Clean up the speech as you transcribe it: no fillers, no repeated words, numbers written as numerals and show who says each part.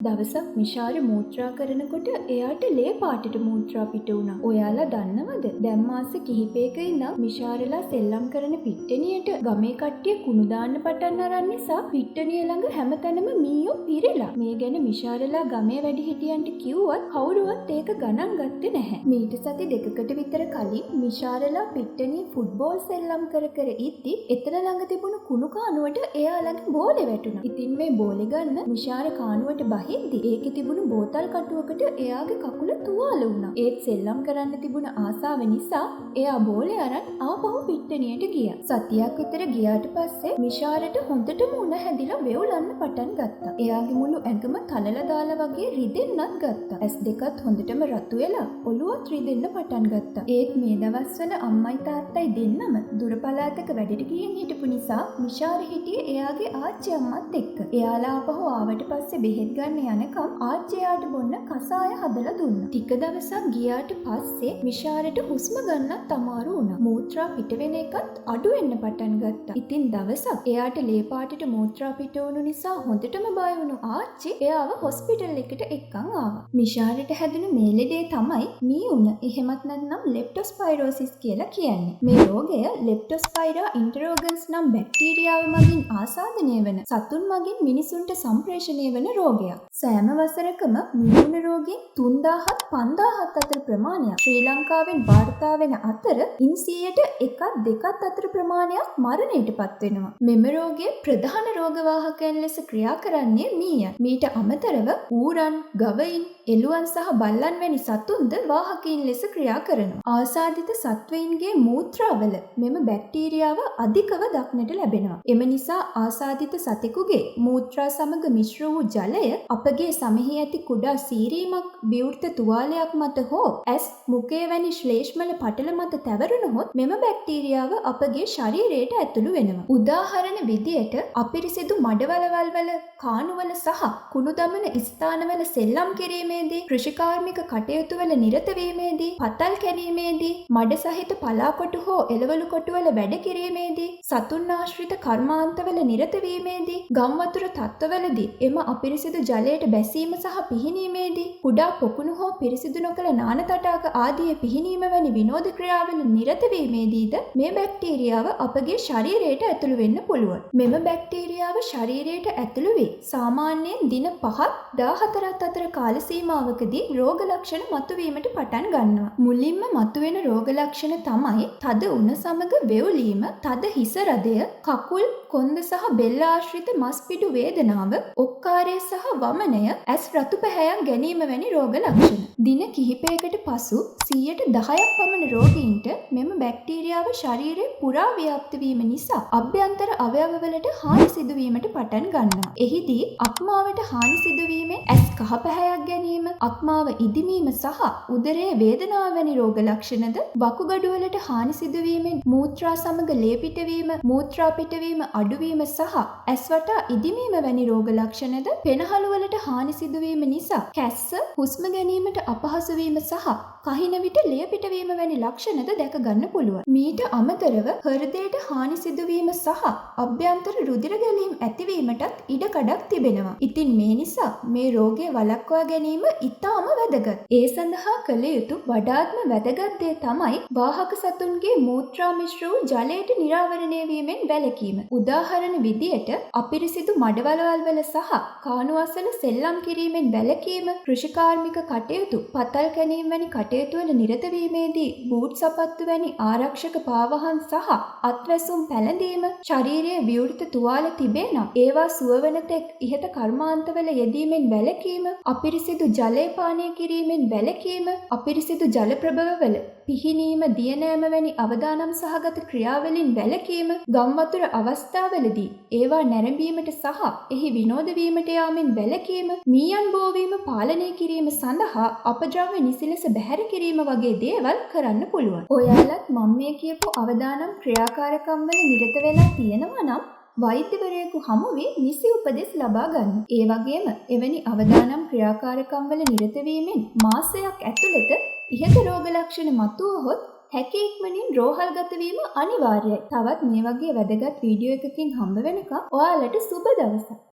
Speaker 1: දවසක් මිෂාර මූත්‍රා කරනකොට එයාට ලේ පාටට මූත්‍රා පිට වුණා. ඔයාලා දන්නවද? දැන් මාස කිහිපයක ඉඳන් මිෂාරලා සෙල්ලම් කරන පිට්ටනියට ගමේ කට්ටිය කුණු දාන්න පටන් අරන් නිසා පිට්ටනිය ළඟ හැමතැනම මීයෝ පිරিলা. මේ ගැන මිෂාරලා ගමේ වැඩිහිටියන්ට කිව්වත් කවුරුවත් ඒක ගණන් ගත්තේ නැහැ. මීට සති දෙකකට විතර කලින් මිෂාරලා පිට්ටනිය ෆුට්බෝල් සෙල්ලම් කර ඉද්දි එතන ළඟ තිබුණු කුණු කානුවට එයා ළඟ බෝලේ වැටුණා. ඉතින් මේ බෝලේ ගන්න මිෂාර කානුවට හින්දි ඒකේ තිබුණු බෝතල් කටුවකට එයාගේ කකුල තුවාල වුණා. ඒත් සෙල්ලම් කරන්න තිබුණ ආසාව නිසා එයා බෝලේ අරන් ආපහු පිට්ටනියට ගියා. සතියක් විතර ගියාට පස්සේ මිෂාරට හොඳටම උණ හැදිලා වෙවුලන්න පටන් ගත්තා. එයාගේ මුළු ඇඟම තලලා දාලා වගේ රිදෙන්නත් ගත්තා. ඇස් දෙකත් හොඳටම රතු වෙලා ඔළුවත් රිදෙන්න පටන් ගත්තා. ඒත් මේ දවස්වල අම්මයි තාත්තයි දෙන්නම දුර පළාතක වැඩට ගිහින් හිටපු නිසා මිෂාර හිටියේ එයාගේ ආච්චි අම්මත් එක්ක. එයාලා ආපහු ආවට පස්සේ බෙහෙත් ගන්න යනකම් ආච්චියාට බොන්න කසාය හදලා දුන්නා. ටික දවසක් ගියාට පස්සේ මිෂාරට හුස්ම ගන්නත් අමාරු වුණා. මූත්‍රා පිට වෙන එකත් අඩු වෙන්න පටන් ගත්තා. ඉතින් දවසක් එයාට ලේ පාටට මූත්‍රා පිට වුණු නිසා හොඳටම බය වුණු ආච්චි එයාව හොස්පිටල් එකට එක්කන් ආවා. මිෂාරට හැදුණු මේ ලෙඩේ තමයි මීඋන. එහෙමත් නැත්නම් ලෙප්ටොස්පයිරෝසිස් කියලා කියන්නේ. මේ රෝගය ලෙප්ටොස්පයිරා ඉන්ටරෝගන්ස් නම් බැක්ටීරියාව මගින් ආසාදනය වන සතුන් මගින් මිනිසුන්ට සම්ප්‍රේෂණය වන රෝගයක්. සෑම වසරකම මීමුණ රෝගීන් 3000ත් 5000ත් අතර ප්‍රමාණයක් ශ්‍රී ලංකාවෙන් වාර්තා වෙන අතර ඉන් 100ට 1ක් 2ක් අතර ප්‍රමාණයක් මරණයටපත් වෙනවා. මෙම රෝගයේ ප්‍රධාන රෝගවාහකයන් ලෙස ක්‍රියා කරන්නේ මීයන්. මීට අමතරව ඌරන්, ගවයින්, එළුවන් සහ බල්ලන් වැනි සතුන්ද වාහකයින් ලෙස ක්‍රියා කරනවා. ආසාදිත සත්වයින්ගේ මූත්‍රාවල මෙම බැක්ටීරියාව අධිකව දක්නට ලැබෙනවා. එම නිසා ආසාදිත සතෙකුගේ මූත්‍රා සමග මිශ්‍ර වූ ජලය අපගේ සමෙහි ඇති කුඩා සීරීමක් විවෘත තුවාලයක් මත හෝ ඇස් මුඛය වැනි ශ්ලේෂ්මල පටල මත තැවරුණොත් මෙම බැක්ටීරියාව අපගේ ශරීරයට ඇතුළු වෙනවා. උදාහරණ විදියට අපිරිසිදු මඩවලවල් වල කානුවල සහ කුණු දමන ස්ථානවල සෙල්ලම් කිරීමේදී, කෘෂිකාර්මික කටයුතු වල නිරත වීමේදී, පතල් කැණීමේදී, මඩ සහිත පලාකොටු හෝ එළවලු කොටුවල වැඩ කිරීමේදී, සතුන් ආශ්‍රිත කර්මාන්තවල නිරත වීමේදී, ගම් වතුර තත්ත්වවලදී එම අපිරිසිදු ජලයට බැසීම සහ පිහිනීමේදී, කුඩා පොකුණු හෝ පිරිසිදු නොකළ නාන තටාක ආදී පිහිනීම වැනි විනෝද ක්‍රියාවල නිරත වීමේදීද මේ බැක්ටීරියාව අපගේ ශරීරයට ඇතුළු වෙන්න පුළුවන්. මෙම බැක්ටීරියාව ශරීරයට ඇතුළු වී සාමාන්‍යයෙන් දින 5ත් 14ත් අතර කාල සීමාවකදී රෝග ලක්ෂණ මතුවීමට පටන් ගන්නවා. මුලින්ම මතුවෙන රෝග ලක්ෂණ තමයි තද උණ සමග වෙවුලීම, තද හිස රදය, කකුල්, කොන්ද සහ බෙල්ල ආශ්‍රිත මස් පිඩු වේදනාව, ඔක්කාරය සහ වමනය, ඇස් රතු පැහැයක් ගැනීම වැනි රෝග ලක්ෂණ. දින කිහිපයකට පසු 10% පමණ රෝගීන්ට මෙම බැක්ටීරියාව ශරීරයේ පුරා ව්‍යාප්ත වීම නිසා අභ්‍යන්තර අවයවවලට හානි සිදුවීමට පටන් ගන්නවා. එහිදී අක්මාවට හානි සිදුවීමෙන් ඇස් කහ පැහැයක් ගැනීම, අක්මාව ඉදිමීම සහ උදරයේ වේදනාව වැනි රෝග ලක්ෂණද, වකුගඩුවලට හානි සිදුවීමෙන් මූත්‍රා සමග ලේ පිටවීම, මූත්‍රා පිටවීම අඩුවීම සහ ඇස් වටා ඉදිමීම වැනි රෝග ලක්ෂණද, පෙනහළු වලට හානි සිදුවීම නිසා කැස්ස, හුස්ම ගැනීමට අපහසු වීම සහ කහින විට ලේ පිටවීම වැනි ලක්ෂණද දැක ගන්න පුළුවන්. මීට අමතරව හෘදයට හානි සිදුවීම සහ අභ්‍යන්තර රුධිර ගැලීම් ඇතිවීමටත් ඉඩකඩක් තිබෙනවා. ඉතින් මේ නිසා මේ රෝගය වළක්වා ගැනීම ඉතාම වැදගත්. ඒ සඳහා කළ යුතු වඩාත්ම වැදගත් දේ තමයි වාහක සතුන්ගේ මූත්‍රා මිශ්‍ර වූ ජලයට නිරාවරණය වීමෙන් වැළකීම. උදාහරණ විදියට අපිරිසිදු මඩවලවල් වල සහ කානුවස්වල සෙල්ලම් කිරීමෙන් වැළකීම, කෘෂිකාර්මික කටයුතු, පතල් කැණීම් වැනි කටයුතු වල නිරත වීමේදී බූට් සපත්තු වැනි ආරක්ෂක පාවහන් සහ අත්වැසුම් පැළඳීම, ශරීරයේ විවෘත තුවාල තිබේ නම් ඒවා සුවවන තෙක් ඉහත කර්මාන්තවල යෙදීමෙන් වැළකීම, අපිරිසිදු ජලය පානය කිරීමෙන් වැළකීම, අපිරිසිදු ජල ප්‍රභවවල පිහිනීම, දියනෑම වැනි අවදානම් සහගත ක්‍රියාවලින් වැළකීම, ගම් වතුර අවස්ථාවලදී ඒවා නැරඹීමට සහ එහි විනෝද වීමට යාමෙන් වැළකීම, මීයන් බෝවීම පාලනය කිරීම සඳහා අපද්‍රව්‍ය නිසිලස බැහැර කිරීම වගේ දේවල් කරන්න පුළුවන්. ඔයාලත් මම මේ කියපු අවදානම් ක්‍රියාකාරකම් වල නිරත වෙලා තියෙනවා නම් වෛද්‍යවරයෙකු හමු වී නිසි උපදෙස් ලබා ගන්න. ඒ වගේම එවැනි අවදානම් ක්‍රියාකාරකම් වල නිරත වීමෙන් මාසයක් ඇතුළත ඉහත රෝග ලක්ෂණ මතුවහොත් හැකි ඉක්මනින් රෝහල්ගත වීම අනිවාර්යයි. තවත් මේ වගේ වැදගත් වීඩියෝ එකකින් හම්බ වෙනකම් ඔයාලට සුබ දවසක්.